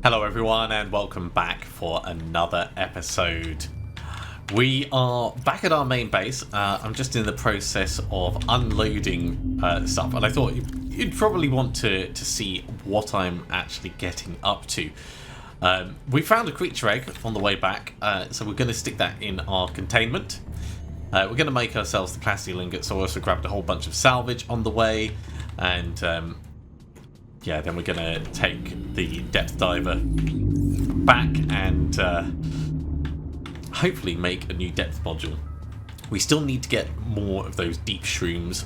Hello everyone and welcome back for another episode. We are back at our main base. I'm just in the process of unloading stuff, and I thought you'd probably want to see what I'm actually getting up to. We found a creature egg on the way back, so we're going to stick that in our containment. We're going to make ourselves the plastic ingot, so I also grabbed a whole bunch of salvage on the way, and yeah, then we're going to take the depth diver back and hopefully make a new depth module. We still need to get more of those deep shrooms.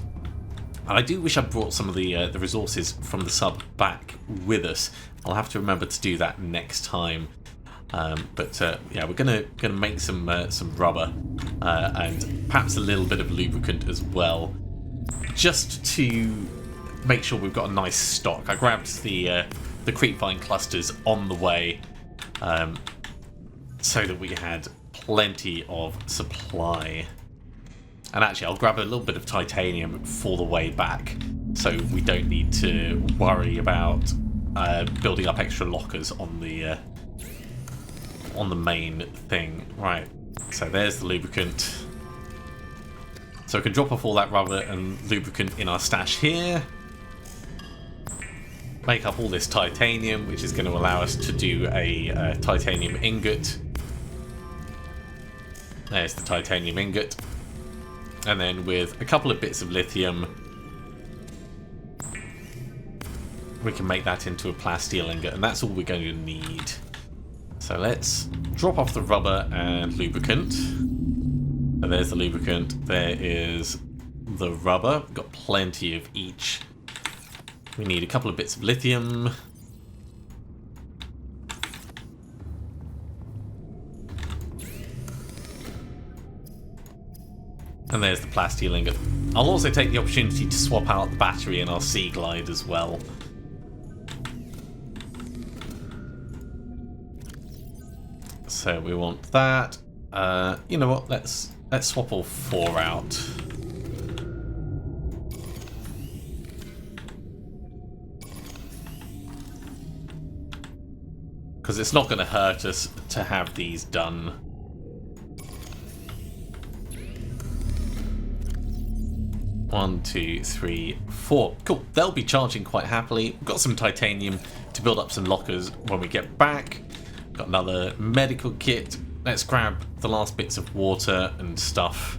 And I do wish I brought some of the resources from the sub back with us. I'll have to remember to do that next time. But yeah, we're gonna make some rubber and perhaps a little bit of lubricant as well, just to make sure we've got a nice stock. I grabbed the creepvine clusters on the way, so that we had plenty of supply. And actually, I'll grab a little bit of titanium for the way back, so we don't need to worry about building up extra lockers on the main thing. Right. So there's the lubricant. So we can drop off all that rubber and lubricant in our stash here. Make up all this titanium, which is going to allow us to do a titanium ingot. There's the titanium ingot. And then with a couple of bits of lithium, we can make that into a plasteel ingot, and that's all we're going to need. So let's drop off the rubber and lubricant. So there's the lubricant, there is the rubber. We've got plenty of each. We need a couple of bits of lithium. And there's the plasteel ingot. I'll also take the opportunity to swap out the battery in our Sea Glide as well. So we want that. You know what? Let's swap all four out. Because it's not going to hurt us to have these done. One, two, three, four. Cool. They'll be charging quite happily. We've got some titanium to build up some lockers when we get back. Got another medical kit. Let's grab the last bits of water and stuff.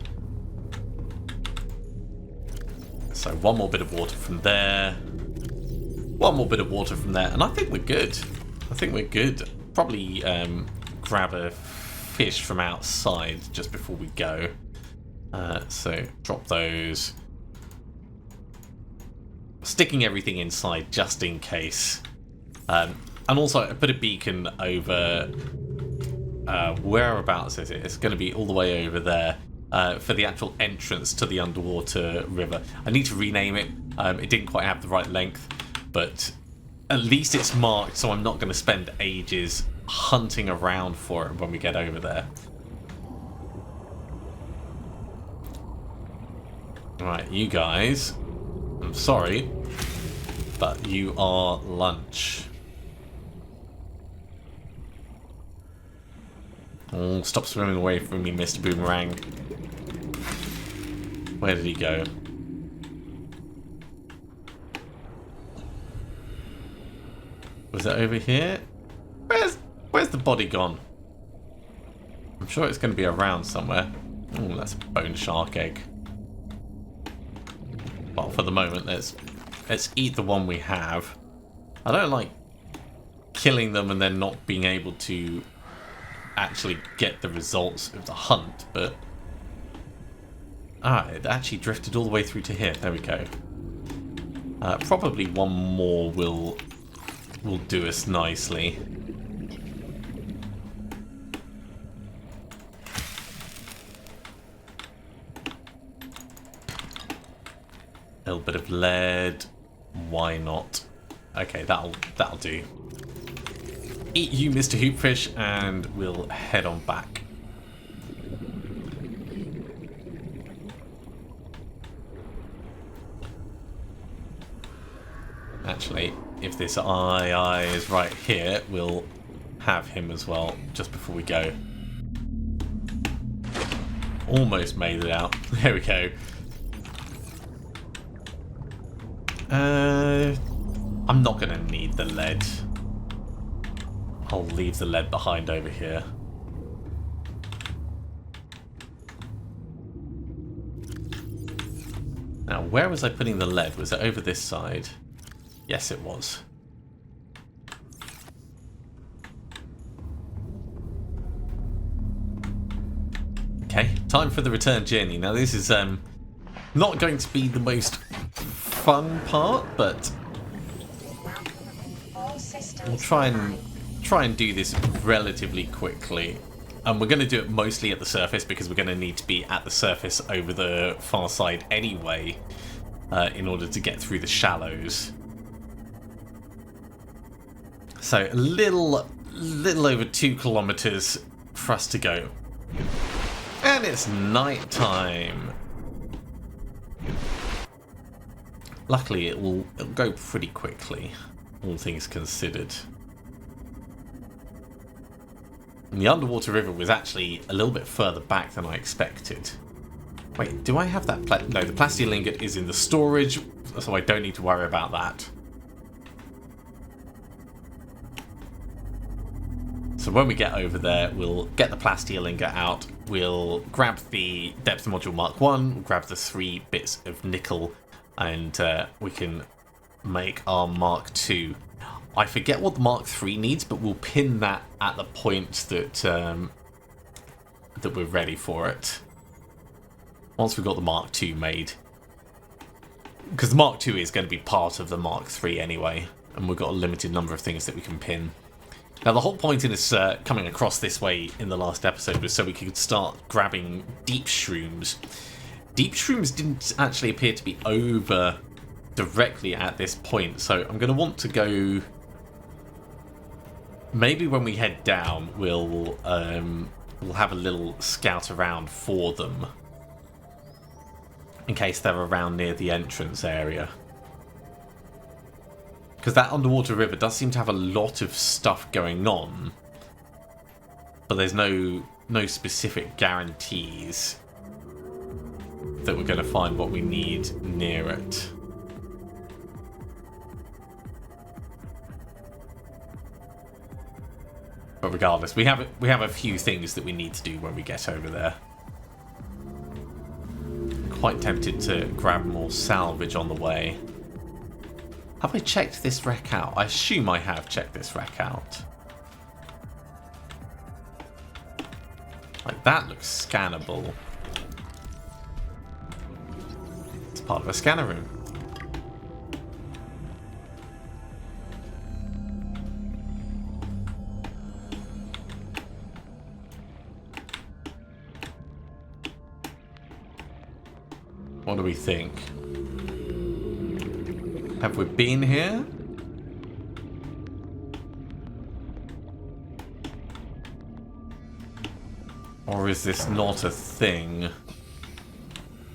So one more bit of water from there. One more bit of water from there. And I think we're good. I think we're good. Probably grab a fish from outside just before we go. So drop those. Sticking everything inside just in case. And also I put a beacon over whereabouts is it? It's going to be all the way over there for the actual entrance to the underwater river. I need to rename it. It didn't quite have the right length, but at least it's marked, so I'm not going to spend ages hunting around for it when we get over there. Right, you guys, I'm sorry, but you are lunch. Oh, stop swimming away from me, Mr. Boomerang. Where did he go? Was it over here? Where's the body gone? I'm sure it's going to be around somewhere. Oh, that's a bone shark egg. Well, for the moment, let's eat the one we have. I don't like killing them and then not being able to actually get the results of the hunt, but it actually drifted all the way through to here. There we go. Probably one more will do us nicely. A little bit of lead. Why not? Okay, that'll do. Eat you, Mr. Hoopfish, and we'll head on back. Actually, if this eye is right here, we'll have him as well just before we go. Almost made it out. There we go. I'm not going to need the lead. I'll leave the lead behind over here. Now, where was I putting the lead? Was it over this side? Yes, it was. Okay, time for the return journey. Now, this is not going to be the most fun part, but we'll try and do this relatively quickly. And we're going to do it mostly at the surface because we're going to need to be at the surface over the far side anyway in order to get through the shallows. So a little over 2 kilometers for us to go. And it's night time. Luckily, it'll go pretty quickly, all things considered. And the underwater river was actually a little bit further back than I expected. Wait, do I have that? No, the plastilingot is in the storage, so I don't need to worry about that. So when we get over there, we'll get the plastilingot out, we'll grab the depth module Mark 1, we'll grab the 3 bits of nickel, and we can make our Mark 2. I forget what the Mark 3 needs, but we'll pin that at the point that that we're ready for it. Once we've got the Mark 2 made. Because the Mark 2 is going to be part of the Mark 3 anyway, and we've got a limited number of things that we can pin. Now, the whole point in this coming across this way in the last episode was so we could start grabbing deep shrooms. Deep shrooms didn't actually appear to be over directly at this point, so I'm going to want to go... Maybe when we head down, we'll have a little scout around for them. In case they're around near the entrance area. Because that underwater river does seem to have a lot of stuff going on. But there's no specific guarantees that we're going to find what we need near it. But regardless, we have a few things that we need to do when we get over there. Quite tempted to grab more salvage on the way. Have I checked this wreck out? I assume I have checked this wreck out. Like, that looks scannable. It's part of a scanner room. What do we think? Have we been here? Or is this not a thing?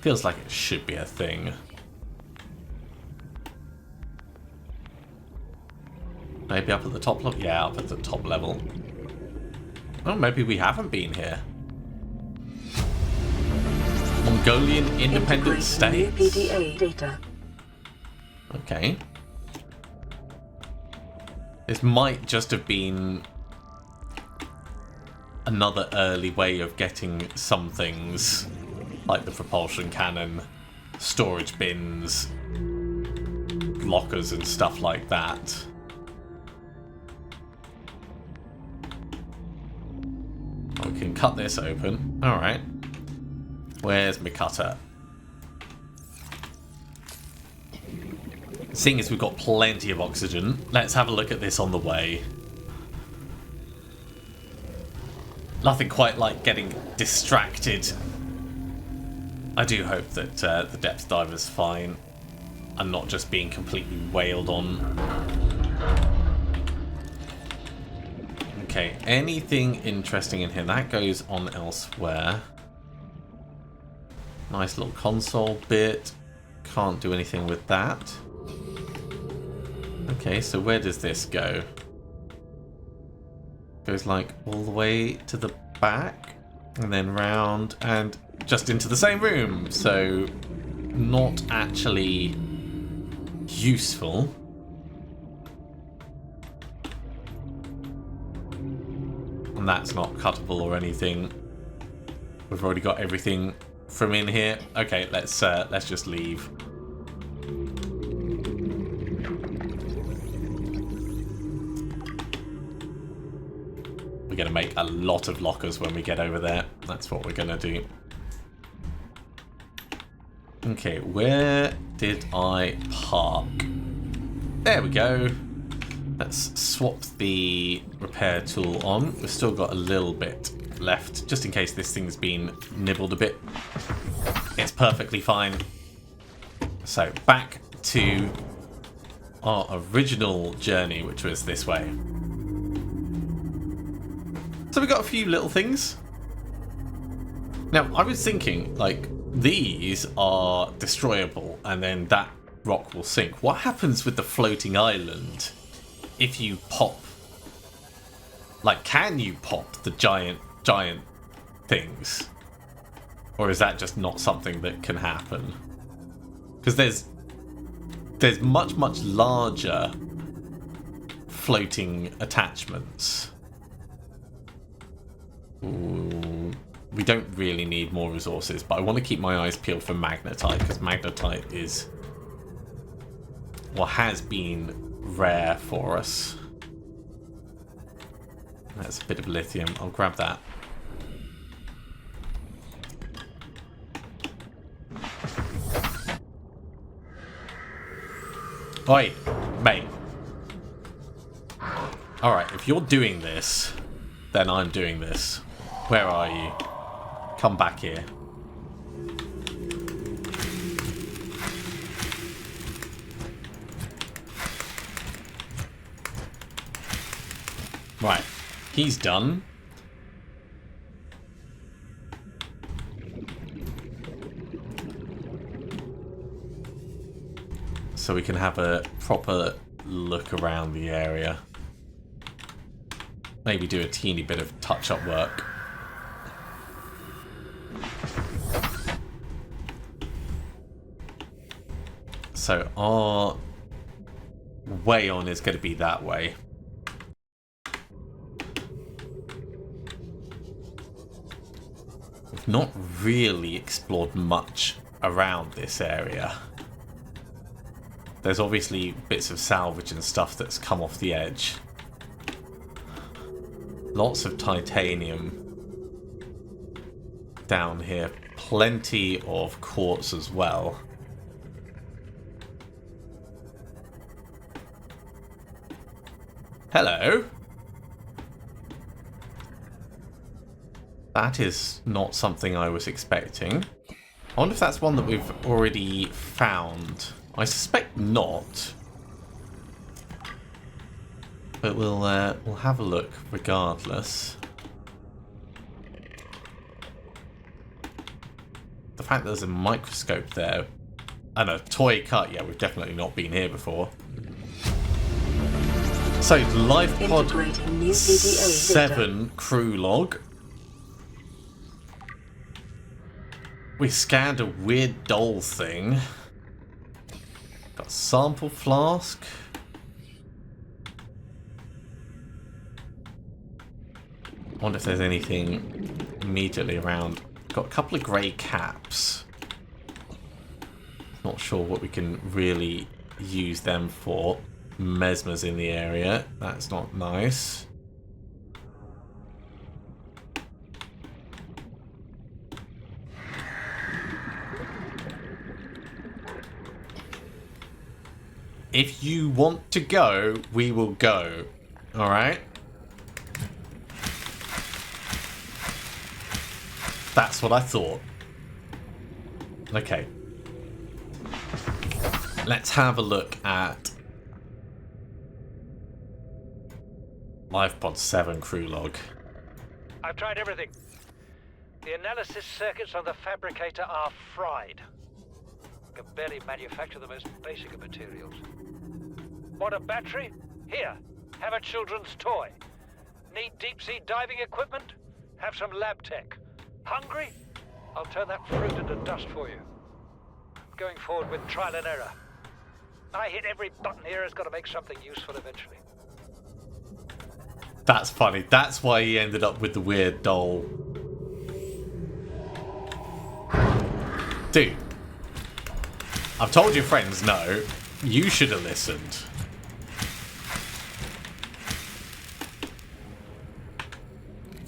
Feels like it should be a thing. Maybe up at the top level? Yeah, up at the top level. Oh, maybe we haven't been here. Mongolian independent states? PDA data. Okay. This might just have been another early way of getting some things, like the propulsion cannon, storage bins, lockers and stuff like that. We can cut this open. Alright. Where's my cutter? Seeing as we've got plenty of oxygen, let's have a look at this on the way. Nothing quite like getting distracted. I do hope that the depth diver's fine and not just being completely wailed on. Okay, anything interesting in here? That goes on elsewhere. Nice little console bit. Can't do anything with that. Okay, so where does this go? Goes like all the way to the back and then round and just into the same room. So not actually useful. And that's not cuttable or anything. We've already got everything from in here. Okay, let's just leave. We're going to make a lot of lockers when we get over there. That's what we're going to do. Okay, where did I park? There we go. Let's swap the repair tool on. We've still got a little bit left, just in case this thing's been nibbled a bit. It's perfectly fine. So, back to our original journey, which was this way. So we got a few little things. Now, I was thinking, like, these are destroyable, and then that rock will sink. What happens with the floating island if you pop? Like, can you pop the giant things? Or is that just not something that can happen? Because there's much larger floating attachments. Ooh, we don't really need more resources, but I want to keep my eyes peeled for magnetite, because magnetite is, well, has been rare for us. That's a bit of lithium. I'll grab that. Oi, mate. Alright, if you're doing this, then I'm doing this. Where are you? Come back here. Right, he's done. So we can have a proper look around the area. Maybe do a teeny bit of touch-up work. So our way on is going to be that way. We've not really explored much around this area. There's obviously bits of salvage and stuff that's come off the edge. Lots of titanium down here. Plenty of quartz as well. Hello. That is not something I was expecting. I wonder if that's one that we've already found. I suspect not. But we'll have a look regardless. The fact that there's a microscope there and a toy cut, yeah, we've definitely not been here before. So, Life Pod 7 crew log. We scanned a weird doll thing. Got a sample flask. I wonder if there's anything immediately around. Got a couple of grey caps. Not sure what we can really use them for. Mesmer's in the area. That's not nice. If you want to go, we will go. Alright? That's what I thought. Okay. Let's have a look at LifePod 7 crew log. I've tried everything. The analysis circuits on the fabricator are fried. I can barely manufacture the most basic of materials. Want a battery? Here, have a children's toy. Need deep-sea diving equipment? Have some lab tech. Hungry? I'll turn that fruit into dust for you. Going forward with trial and error. I hit every button here has got to make something useful eventually. That's funny. That's why he ended up with the weird doll. Dude. I've told your friends no. You should have listened.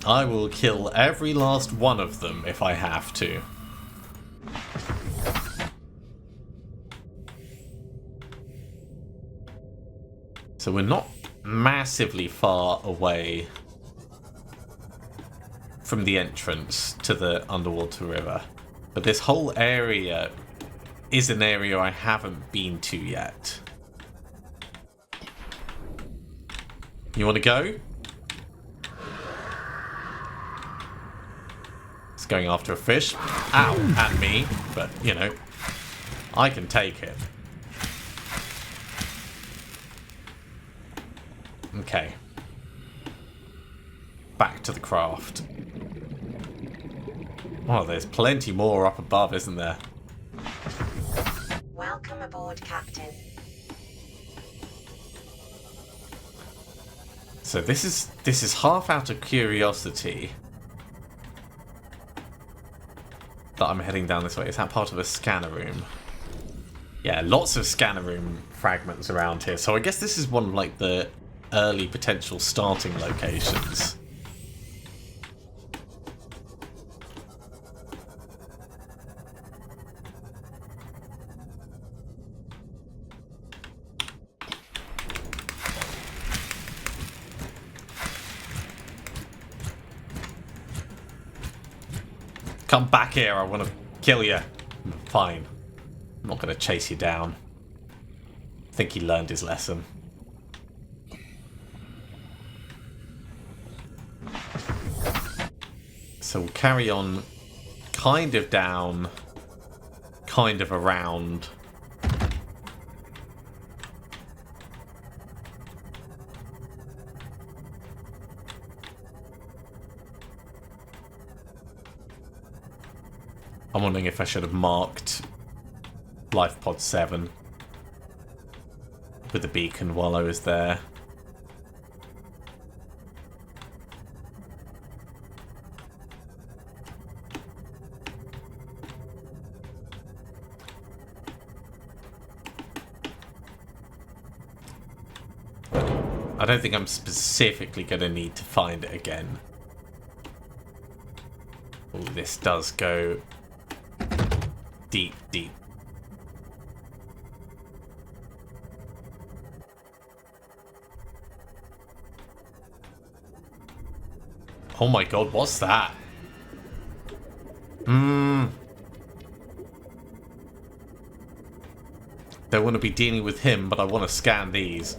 I will kill every last one of them if I have to. So we're not massively far away from the entrance to the underwater river. But this whole area is an area I haven't been to yet. You want to go? It's going after a fish. Ow, at me. But, you know, I can take it. Okay. Back to the craft. Oh, there's plenty more up above, isn't there? Welcome aboard, Captain. So this is half out of curiosity that I'm heading down this way. Is that part of a scanner room? Yeah, lots of scanner room fragments around here. So I guess this is one of like the early potential starting locations. Come back here, I want to kill you. Fine. I'm not going to chase you down. I think he learned his lesson. So we'll carry on kind of down, kind of around. I'm wondering if I should have marked Life Pod 7 with the beacon while I was there. I don't think I'm specifically going to need to find it again. Oh, this does go deep, deep. Oh my god, what's that? Don't want to be dealing with him, but I want to scan these.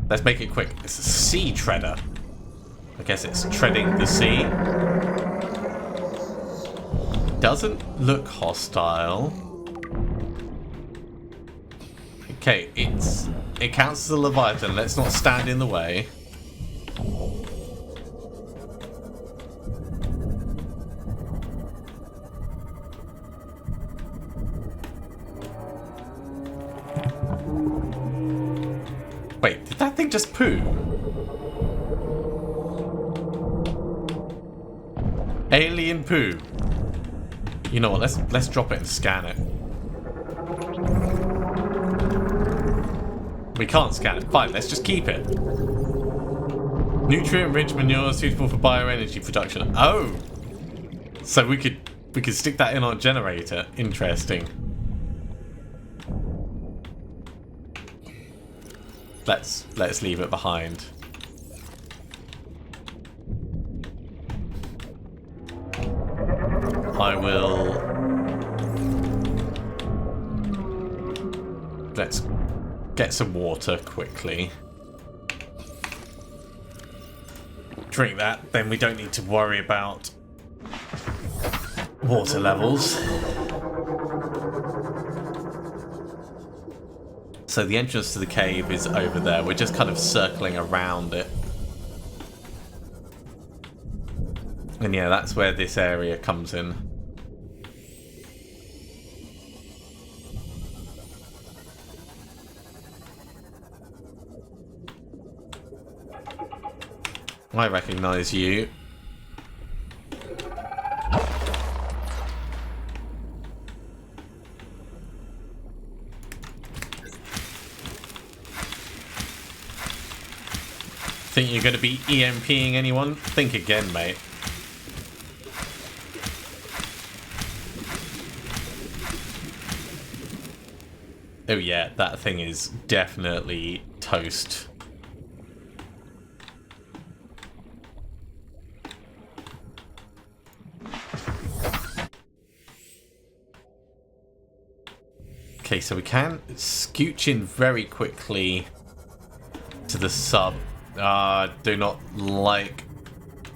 Let's make it quick. It's a sea treader. I guess it's treading the sea. Doesn't look hostile. Okay, it counts as a Leviathan. Let's not stand in the way. Wait, did that thing just poo? Alien poo. You know what? Let's drop it and scan it. We can't scan it. Fine, let's just keep it. Nutrient-rich manure suitable for bioenergy production. Oh, so we could stick that in our generator. Interesting. Let's leave it behind. I will. Let's get some water quickly. Drink that, then we don't need to worry about water levels. So the entrance to the cave is over there. We're just kind of circling around it. And yeah, that's where this area comes in. I recognise you. Think you're going to be EMPing anyone? Think again, mate. Oh yeah, that thing is definitely toast. Okay, so we can scooch in very quickly to the sub. Do not like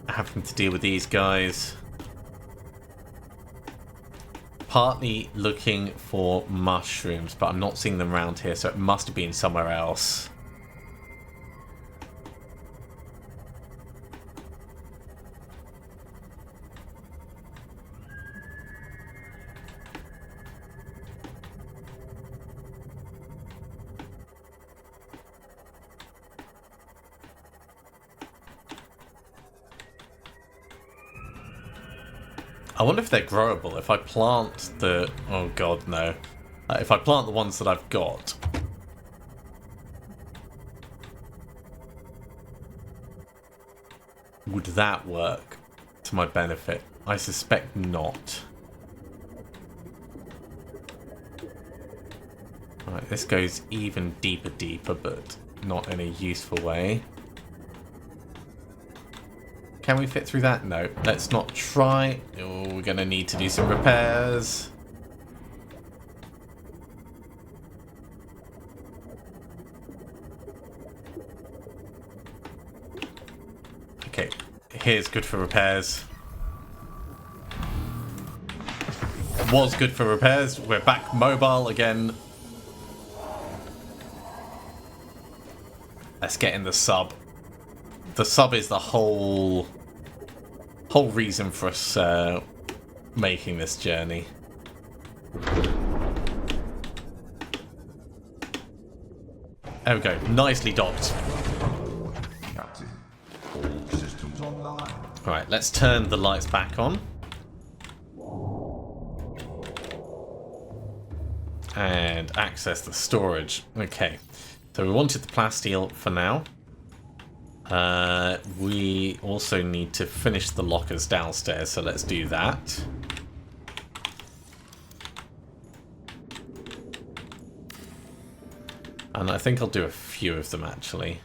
having to deal with these guys. Partly looking for mushrooms, but I'm not seeing them around here, so it must have been somewhere else. I wonder if they're growable. If I plant the... Oh god, no. If I plant the ones that I've got... Would that work to my benefit? I suspect not. Right, this goes even deeper, but not in a useful way. Can we fit through that? No. Let's not try. Oh, we're going to need to do some repairs. Okay, here's good for repairs. Was good for repairs. We're back mobile again. Let's get in the sub. The sub is the whole reason for us making this journey. There we go. Nicely docked. Captain, all systems online. Right, let's turn the lights back on. And access the storage. Okay. So we wanted the plasteel for now. We also need to finish the lockers downstairs, so let's do that. And I think I'll do a few of them, actually.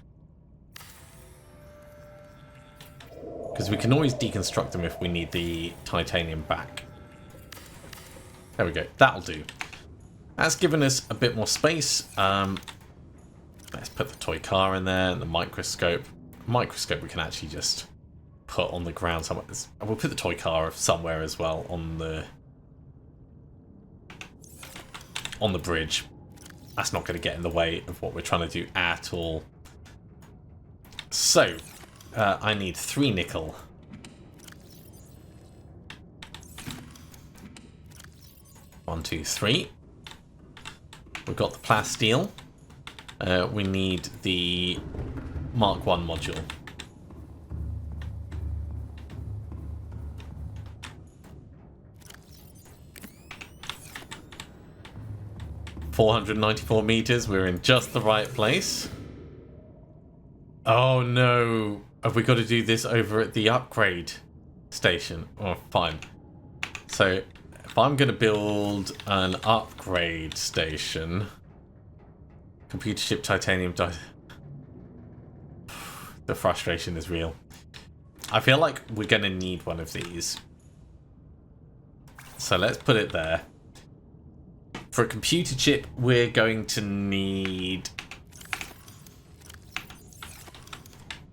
Because we can always deconstruct them if we need the titanium back. There we go. That'll do. That's given us a bit more space. Let's put the toy car in there and the microscope. Microscope we can actually just put on the ground somewhere. We'll put the toy car somewhere as well on the bridge. That's not going to get in the way of what we're trying to do at all. So, I need 3 nickel. One, two, three. We've got the plasteel. We need the Mark 1 module. $494 meters. We're in just the right place. Oh no! Have we got to do this over at the upgrade station? Oh, fine. So, if I'm going to build an upgrade station, computer chip titanium. The frustration is real. I feel like we're going to need one of these. So let's put it there. For a computer chip, we're going to need...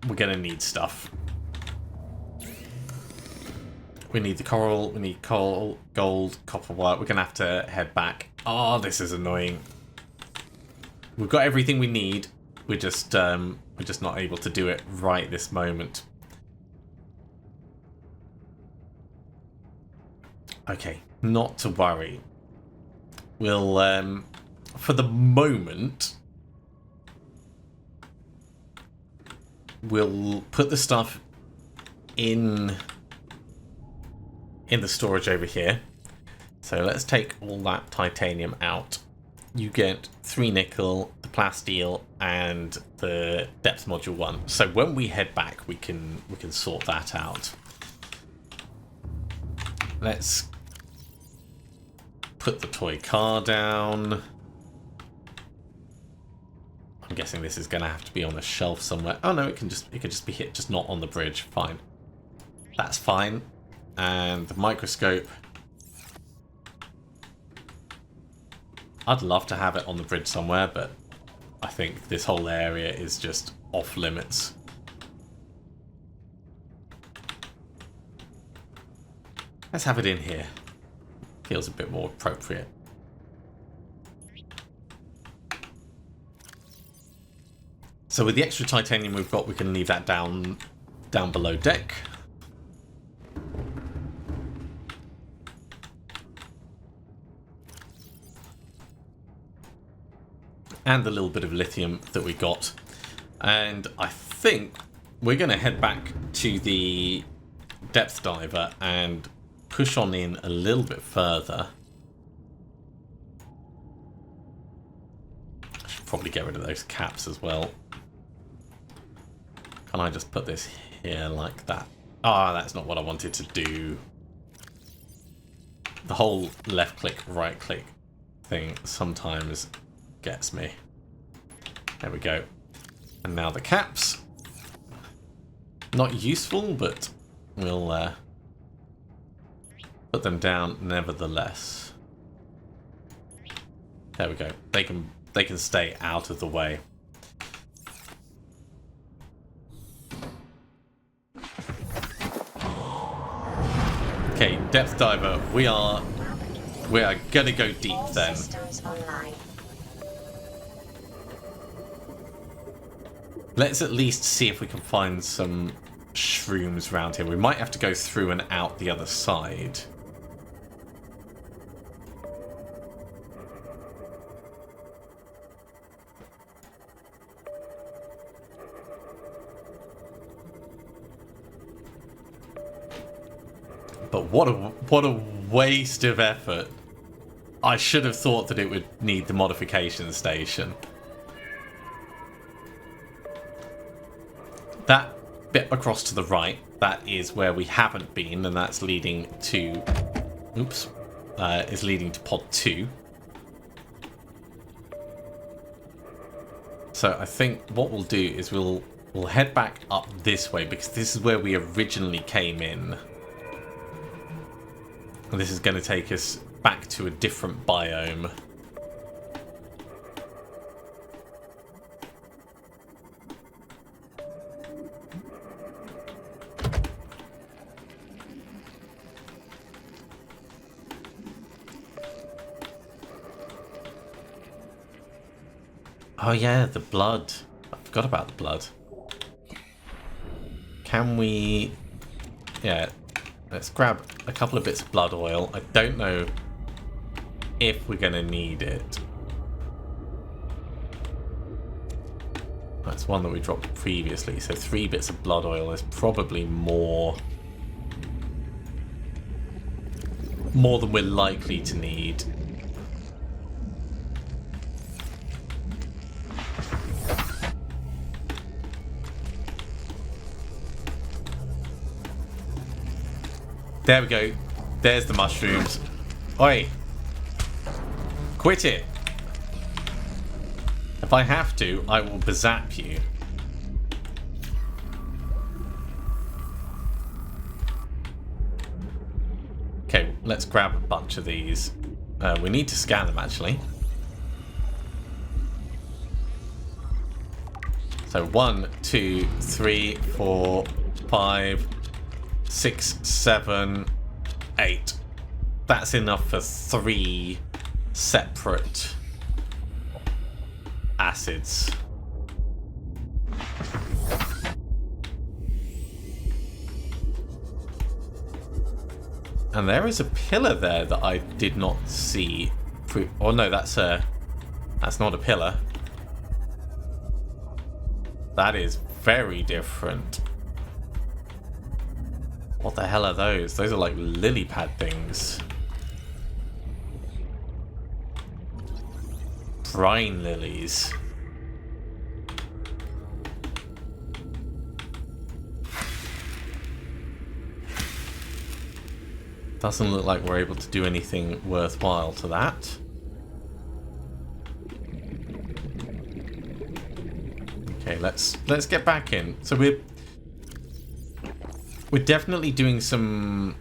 We're going to need stuff. We need the coral, we need coal, gold, copper wire. We're going to have to head back. Oh, this is annoying. We've got everything we need. We're just not able to do it right this moment. Okay, not to worry. We'll for the moment we'll put the stuff in the storage over here. So let's take all that titanium out. You get 3 nickel, the plasteel, and the depth module 1. So when we head back, we can sort that out. Let's put the toy car down. I'm guessing this is going to have to be on a shelf somewhere. Oh no, it can just be hit, just not on the bridge. Fine, that's fine. And the microscope. I'd love to have it on the bridge somewhere, but I think this whole area is just off limits. Let's have it in here. Feels a bit more appropriate. So with the extra titanium we've got, we can leave that down below deck. And the little bit of lithium that we got. And I think we're going to head back to the depth diver and push on in a little bit further. I should probably get rid of those caps as well. Can I just put this here like that? Ah, that's not what I wanted to do. The whole left click, right click thing sometimes gets me. There we go. And now the caps. Not useful, but we'll put them down nevertheless. There we go. They can stay out of the way. Okay, depth diver. We are gonna go deep then. Let's at least see if we can find some shrooms around here. We might have to go through and out the other side. But what a waste of effort. I should have thought that it would need the modification station. That bit across to the right, that is where we haven't been, and that's leading to... Oops. Is leading to pod 2. So I think what we'll do is we'll head back up this way, because this is where we originally came in. And this is going to take us back to a different biome. Oh yeah, the blood. I forgot about the blood. Can we... Yeah, let's grab a couple of bits of blood oil. I don't know if we're going to need it. That's one that we dropped previously, so 3 bits of blood oil is probably more than we're likely to need. There we go. There's the mushrooms. Oi! Quit it! If I have to, I will bazap you. Okay, let's grab a bunch of these. We need to scan them, actually. So 1, 2, 3, 4, 5... 6, 7, 8. That's enough for 3 separate acids. And there is a pillar there that I did not see. Oh no, that's not a pillar. That is very different. What the hell are those? Those are like lily pad things. Brine lilies. Doesn't look like we're able to do anything worthwhile to that. Okay, let's get back in. So we're definitely doing some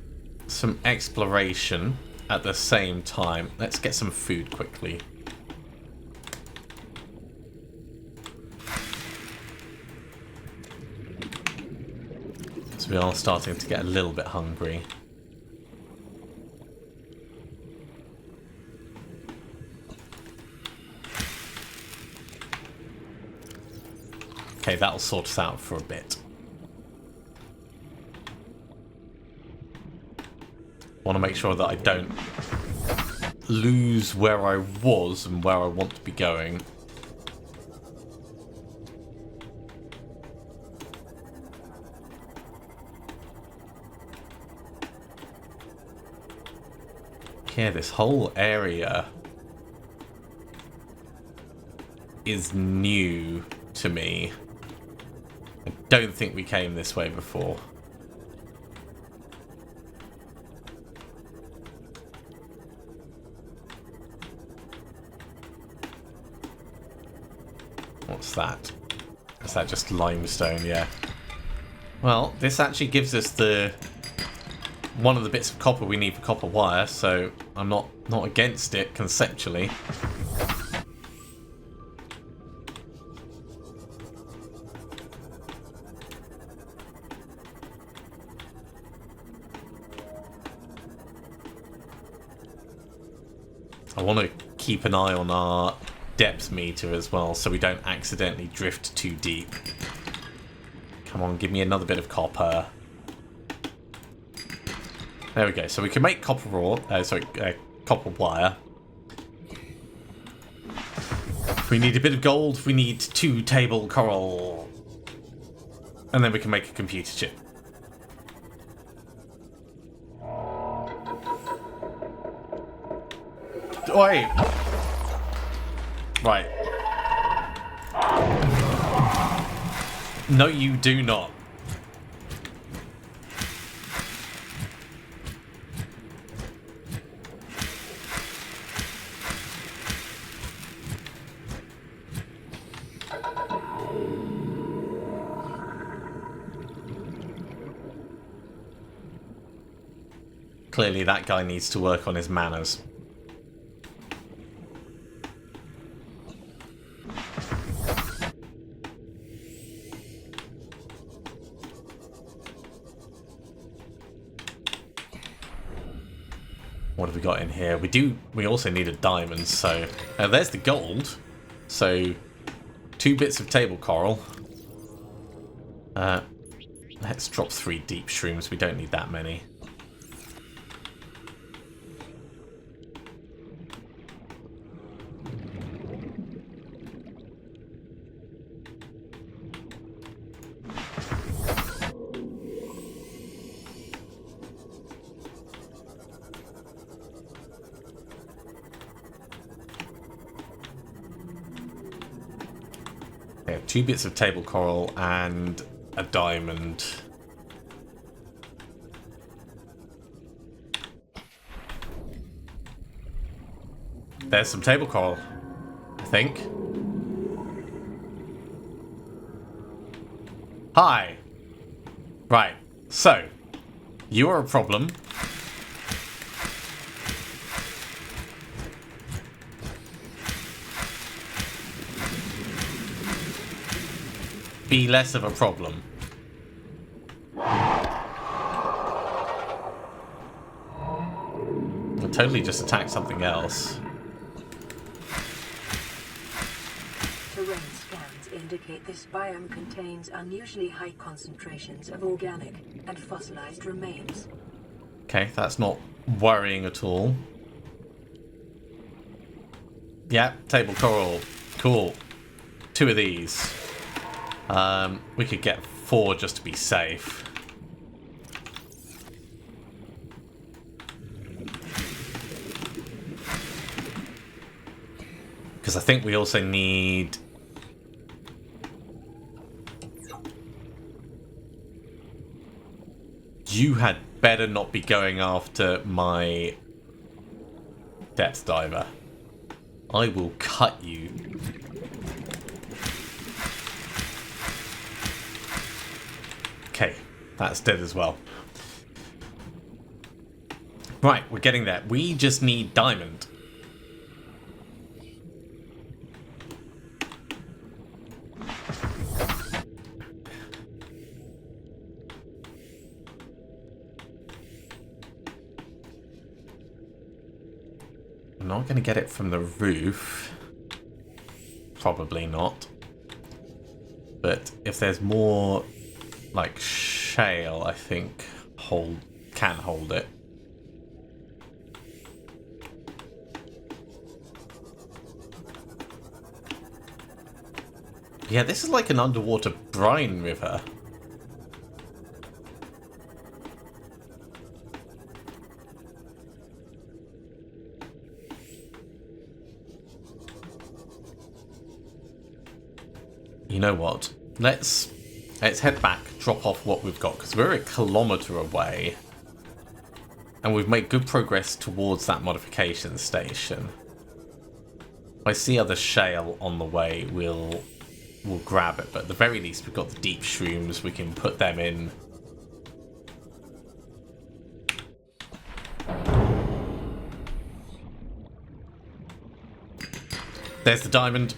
exploration at the same time. Let's get some food quickly. So we are starting to get a little bit hungry. Okay, that'll sort us out for a bit. Want to make sure that I don't lose where I was and where I want to be going. Yeah, this whole area is new to me. I don't think we came this way before. What's that? Is that just limestone? Yeah. Well, this actually gives us the one of the bits of copper we need for copper wire, so I'm not against it conceptually. I want to keep an eye on our depth meter as well, so we don't accidentally drift too deep. Come on, give me another bit of copper. There we go. So we can make copper ore. Copper wire. We need a bit of gold. We need 2 table coral, and then we can make a computer chip. Oi! Right. No, you do not. Clearly that guy needs to work on his manners. What have we got in here? We also need a diamond, so there's the gold. So 2 bits of table coral. Let's drop 3 deep shrooms. We don't need that many. Okay, 2 bits of table coral and a diamond. There's some table coral, I think. Hi. Right, so you are a problem. Be less of a problem. I'll totally just attack something else. terrain scans indicate this biome contains unusually high concentrations of organic and fossilized remains. Okay, that's not worrying at all. Yeah, table coral. Cool. 2 of these. We could get 4 just to be safe. Because I think we also need... You had better not be going after my depth diver. I will cut you. Okay, that's dead as well. Right, we're getting there. We just need diamond. I'm not going to get it from the roof. Probably not. But if there's more, like, shale, I think can hold it. Yeah, this is like an underwater brine river. You know what? Let's head back, drop off what we've got, because we're a kilometre away. And we've made good progress towards that modification station. If I see other shale on the way, we'll grab it. But at the very least, we've got the deep shrooms. We can put them in. There's the diamond.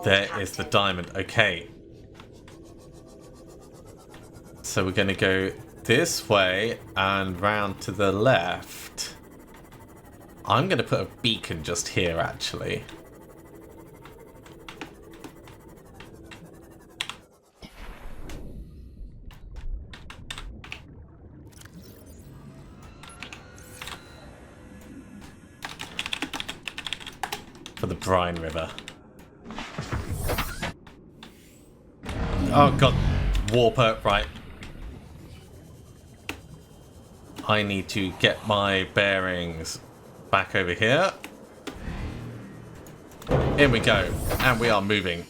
There is the diamond. Okay. So we're going to go this way and round to the left. I'm going to put a beacon just here, actually. For the brine river. Oh god, warper, right. I need to get my bearings back over here. Here we go, and we are moving.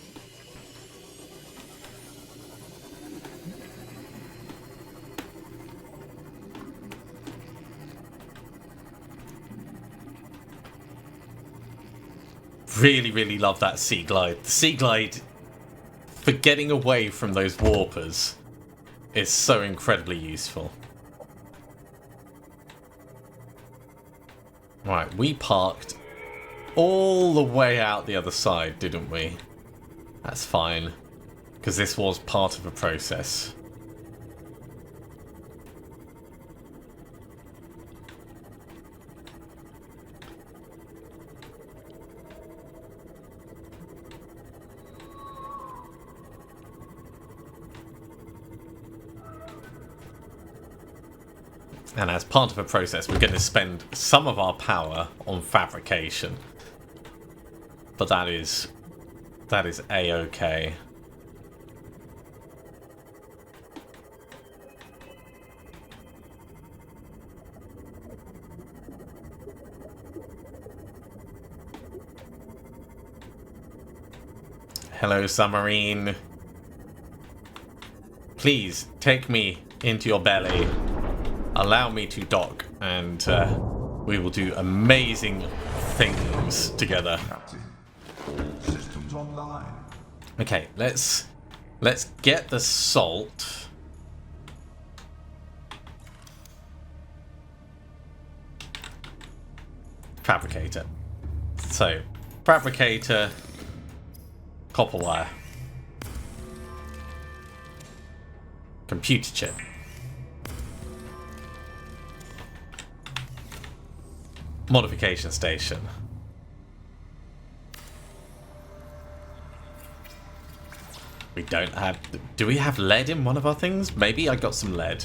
Really, really love that sea glide. The sea glide, for getting away from those warpers, is so incredibly useful. Right, we parked all the way out the other side, didn't we? That's fine, because this was part of a process. And as part of a process, we're going to spend some of our power on fabrication. But that is A-okay. Hello, submarine. Please take me into your belly. Allow me to dock, and we will do amazing things together. Captain, all systems online. Okay, let's get the salt. Fabricator. So, fabricator, copper wire. Computer chip. Modification station. We don't have... Do we have lead in one of our things? Maybe I got some lead.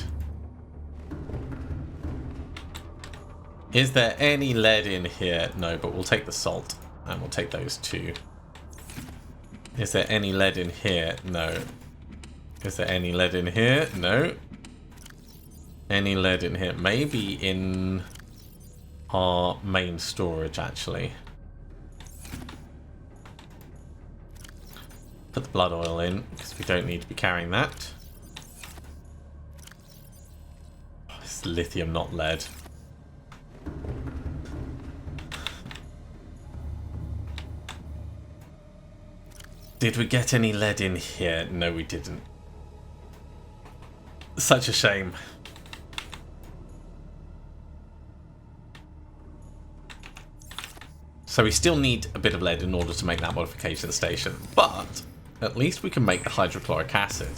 Is there any lead in here? No, but we'll take the salt. And we'll take those two. Is there any lead in here? No. Is there any lead in here? No. Any lead in here? Maybe in our main storage, actually. Put the blood oil in, because we don't need to be carrying that. Oh, it's lithium, not lead. Did we get any lead in here? No, we didn't. Such a shame. So we still need a bit of lead in order to make that modification station, but at least we can make the hydrochloric acid.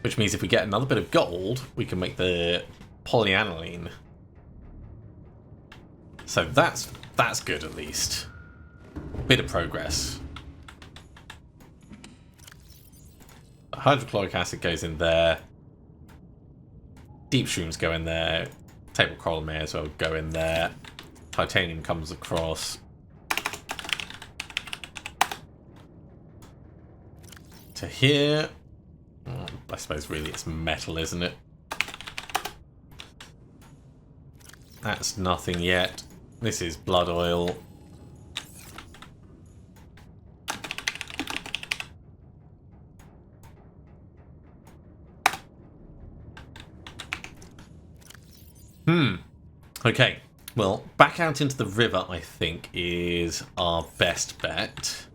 Which means if we get another bit of gold, we can make the polyaniline. So that's good at least. Bit of progress. The hydrochloric acid goes in there. Deep shrooms go in there. Table coral may as well go in there. Titanium comes across. To here. I suppose really it's metal, isn't it? That's nothing yet. This is blood oil. Okay. Well, back out into the river, I think, is our best bet.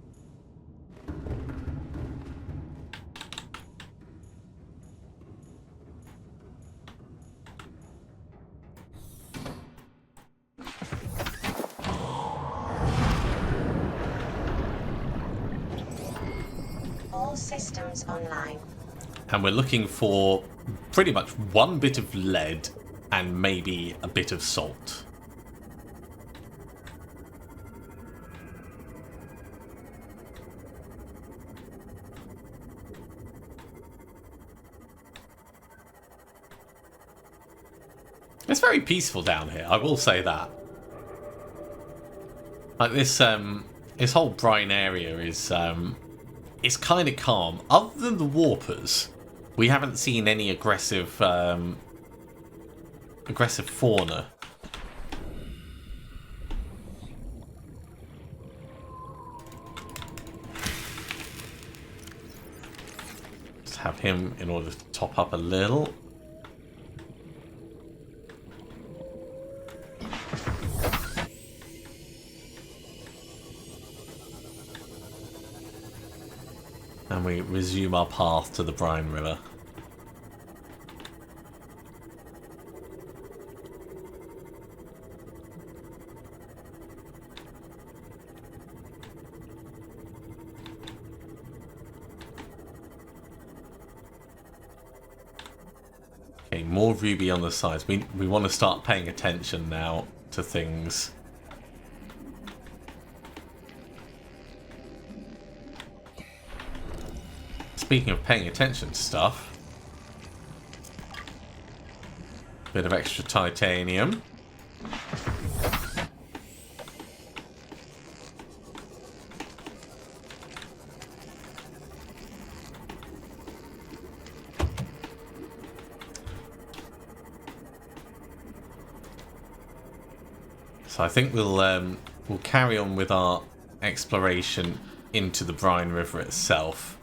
All systems online. And we're looking for pretty much one bit of lead and maybe a bit of salt. It's very peaceful down here, I will say that. Like this whole brine area is kind of calm. Other than the warpers, we haven't seen any aggressive fauna. Just have him in order to top up a little. And we resume our path to the brine river. Okay, more ruby on the sides. We want to start paying attention now to things. Speaking of paying attention to stuff, bit of extra titanium. So I think we'll carry on with our exploration into the brine river itself.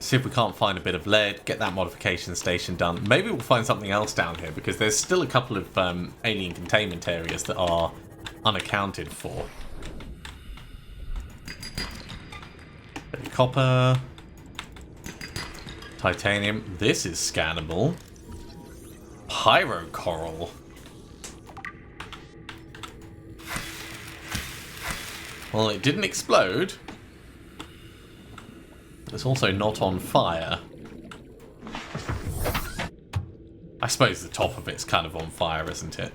See if we can't find a bit of lead, get that modification station done. Maybe we'll find something else down here, because there's still a couple of alien containment areas that are unaccounted for. Bit of copper. Titanium. This is scannable. pyrocoral. Well, it didn't explode. It's also not on fire. I suppose the top of it's kind of on fire, isn't it?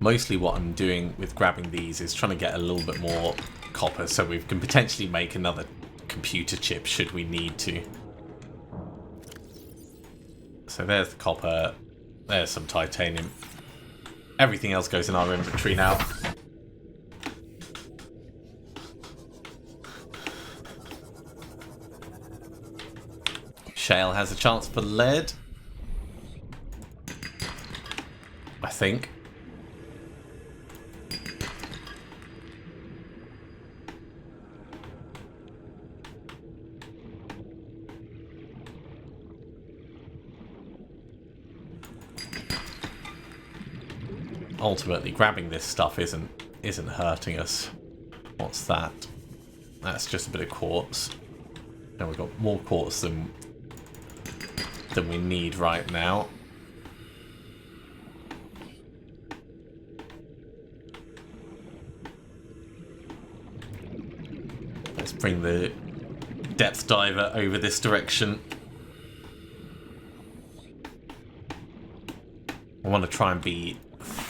Mostly what I'm doing with grabbing these is trying to get a little bit more copper so we can potentially make another computer chip should we need to. So there's the copper, there's some titanium. Everything else goes in our inventory now. Shale has a chance for lead, I think. Ultimately, grabbing this stuff isn't hurting us. What's that? That's just a bit of quartz. And we've got more quartz than we need right now. Let's bring the depth diver over this direction. I want to try and be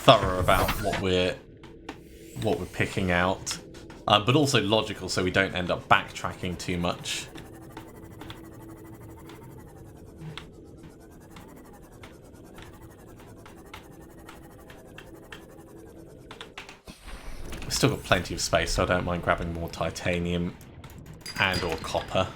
thorough about what we're picking out, but also logical so we don't end up backtracking too much. We've still got plenty of space, so I don't mind grabbing more titanium and or copper.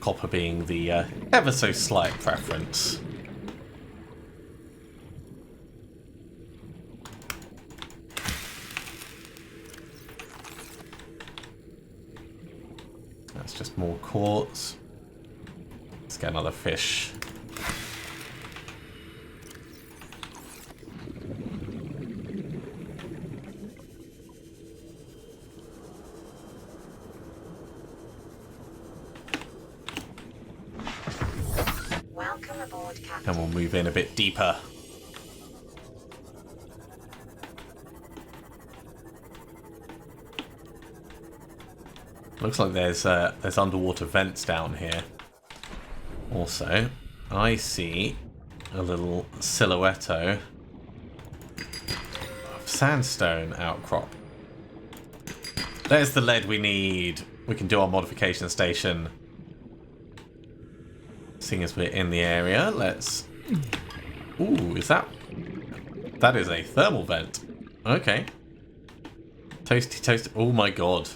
Copper being the ever so slight preference. That's just more quartz. Let's get another fish. And we'll move in a bit deeper. Looks like there's underwater vents down here. Also, I see a little silhouetto of sandstone outcrop. There's the lead we need. We can do our modification station. Seeing as we're in the area, let's... Ooh, is that... That is a thermal vent. Okay. Toasty toast. Oh my god.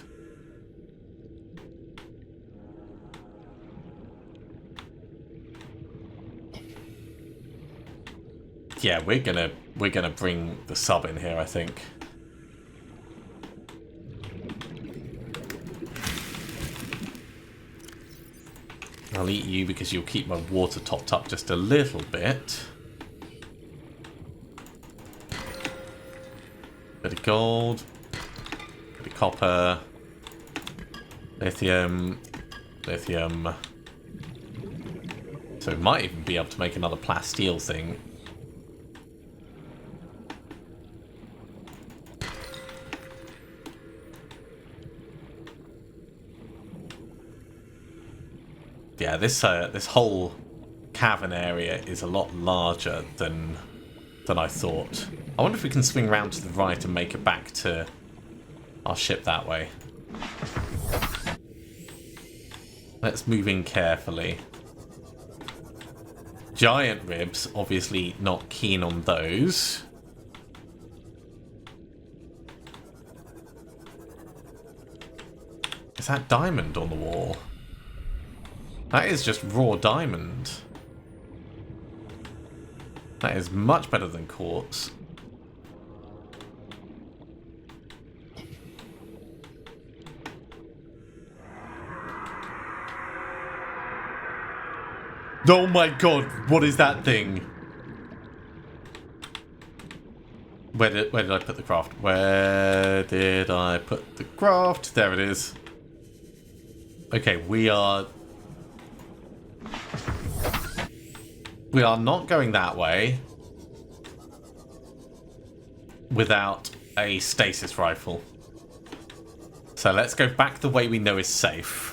Yeah, we're gonna bring the sub in here, I think. I'll eat you because you'll keep my water topped up just a little bit. Bit of gold, bit of copper, lithium, lithium. So we might even be able to make another plasteel thing. Yeah, this whole cavern area is a lot larger than I thought. I wonder if we can swing round to the right and make it back to our ship that way. Let's move in carefully. Giant ribs, obviously not keen on those. Is that diamond on the wall? That is just raw diamond. That is much better than quartz. Oh my god, what is that thing? Where did I put the craft? Where did I put the craft? There it is. Okay, we are not going that way without a stasis rifle. So let's go back the way we know is safe.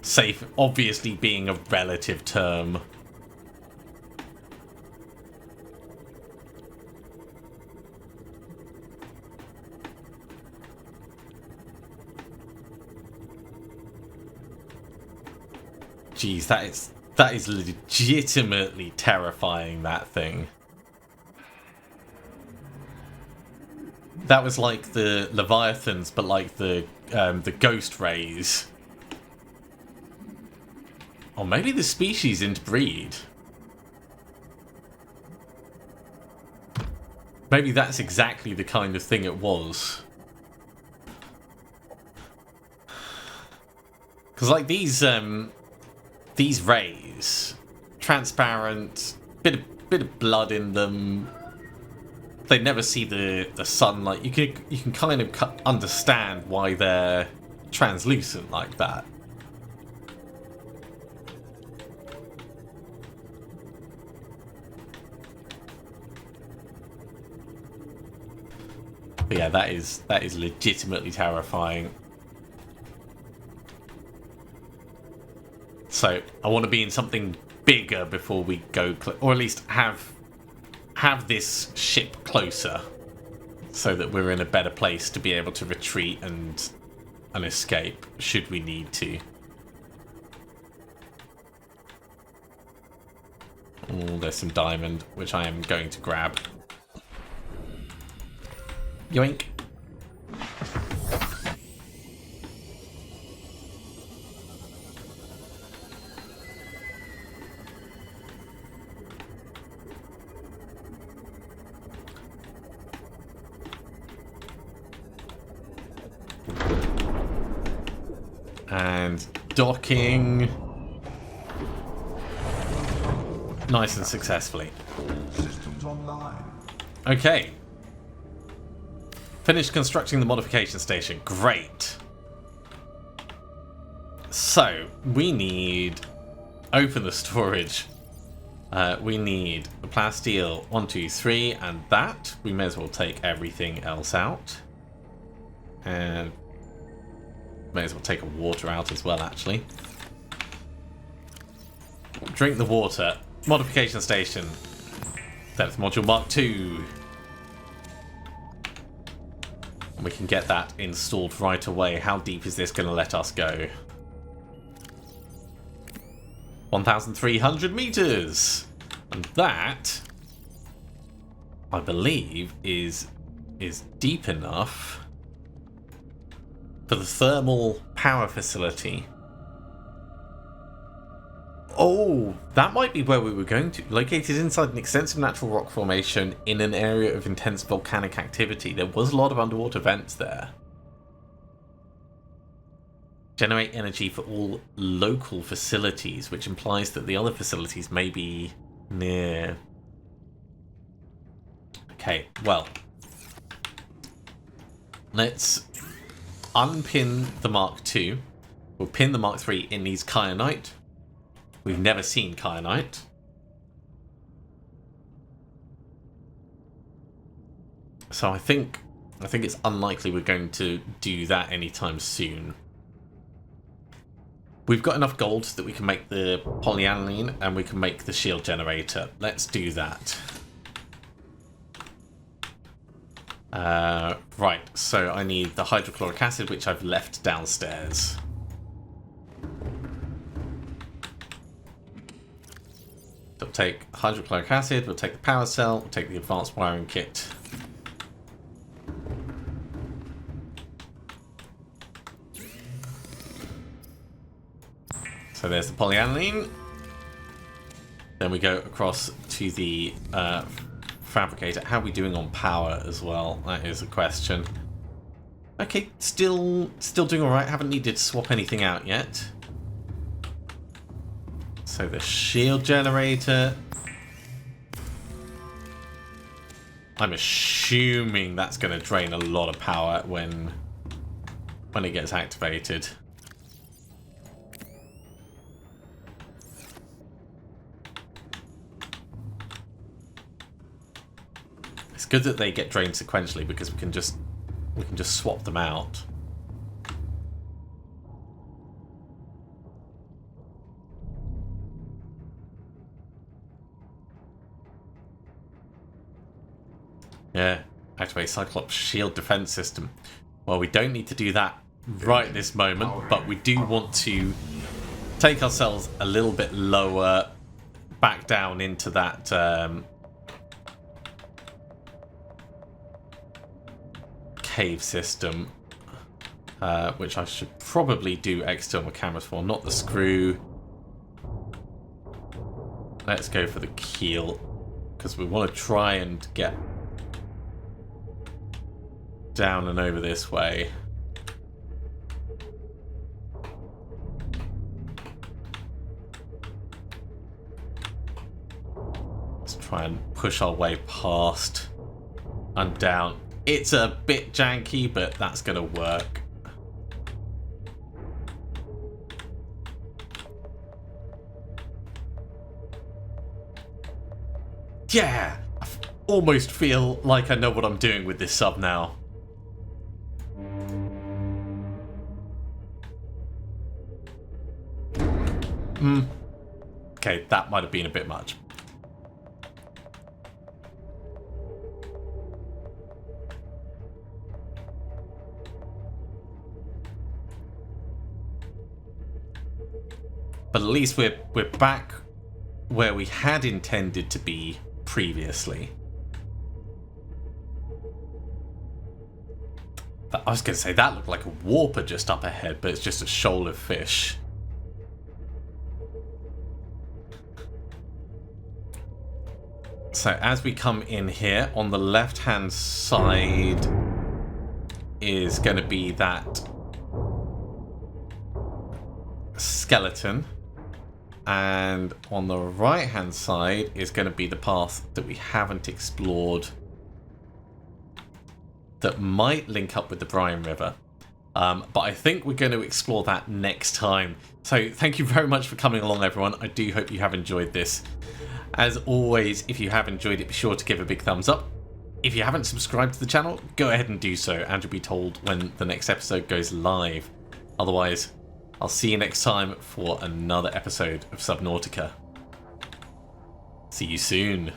Safe, obviously, being a relative term. Jeez, that is legitimately terrifying, that thing. That was like the Leviathans, but like the ghost rays. Or maybe the species interbreed. Maybe that's exactly the kind of thing it was. Because like these rays, transparent, bit of blood in them. They never see the sunlight. You can kind of understand why they're translucent like that. But yeah, that is legitimately terrifying. So I want to be in something bigger before we go, or at least have this ship closer, so that we're in a better place to be able to retreat and escape should we need to. Oh, there's some diamond, which I am going to grab. Yoink. And docking. Nice and successfully. Systems online. Okay. Finished constructing the modification station. Great. So, we need... Open the storage. We need the plasteel 1, 2, 3, and that. We may as well take everything else out. And may as well take a water out as well, actually. Drink the water. Modification station. Depth module Mark 2. We can get that installed right away. How deep is this going to let us go? 1,300 meters! And that, I believe, is deep enough for the thermal power facility. Oh, that might be where we were going to. Located inside an extensive natural rock formation in an area of intense volcanic activity. There was a lot of underwater vents there. Generate energy for all local facilities, which implies that the other facilities may be near. Okay, well. Let's unpin the Mark II. We'll pin the Mark III. It needs kyanite. We've never seen kyanite. So I think it's unlikely we're going to do that anytime soon. We've got enough gold that we can make the polyaniline and we can make the shield generator. Let's do that. Right, so I need the hydrochloric acid, which I've left downstairs. So we'll take hydrochloric acid, we'll take the power cell, we'll take the advanced wiring kit. So there's the polyaniline. Then we go across to the fabricator. How are we doing on power as well? That is a question. Okay, still doing alright. Haven't needed to swap anything out yet. So the shield generator. I'm assuming that's going to drain a lot of power when it gets activated. It's good that they get drained sequentially because we can just swap them out. Yeah, activate Cyclops shield defense system. Well, we don't need to do that right this moment, but we do want to take ourselves a little bit lower, back down into that cave system, which I should probably do external cameras for, not the screw. Let's go for the keel, because we want to try and get down and over this way. Let's try and push our way past and down. It's a bit janky, but that's going to work. Yeah! I almost feel like I know what I'm doing with this sub now. Okay, that might have been a bit much. But at least we're back where we had intended to be previously. I was going to say that looked like a warper just up ahead, but it's just a shoal of fish. So as we come in here, on the left-hand side is going to be that skeleton. And on the right-hand side is going to be the path that we haven't explored that might link up with the Brine River. But I think we're going to explore that next time. So thank you very much for coming along, everyone. I do hope you have enjoyed this. As always, if you have enjoyed it, be sure to give a big thumbs up. If you haven't subscribed to the channel, go ahead and do so, and you'll be told when the next episode goes live. Otherwise, I'll see you next time for another episode of Subnautica. See you soon.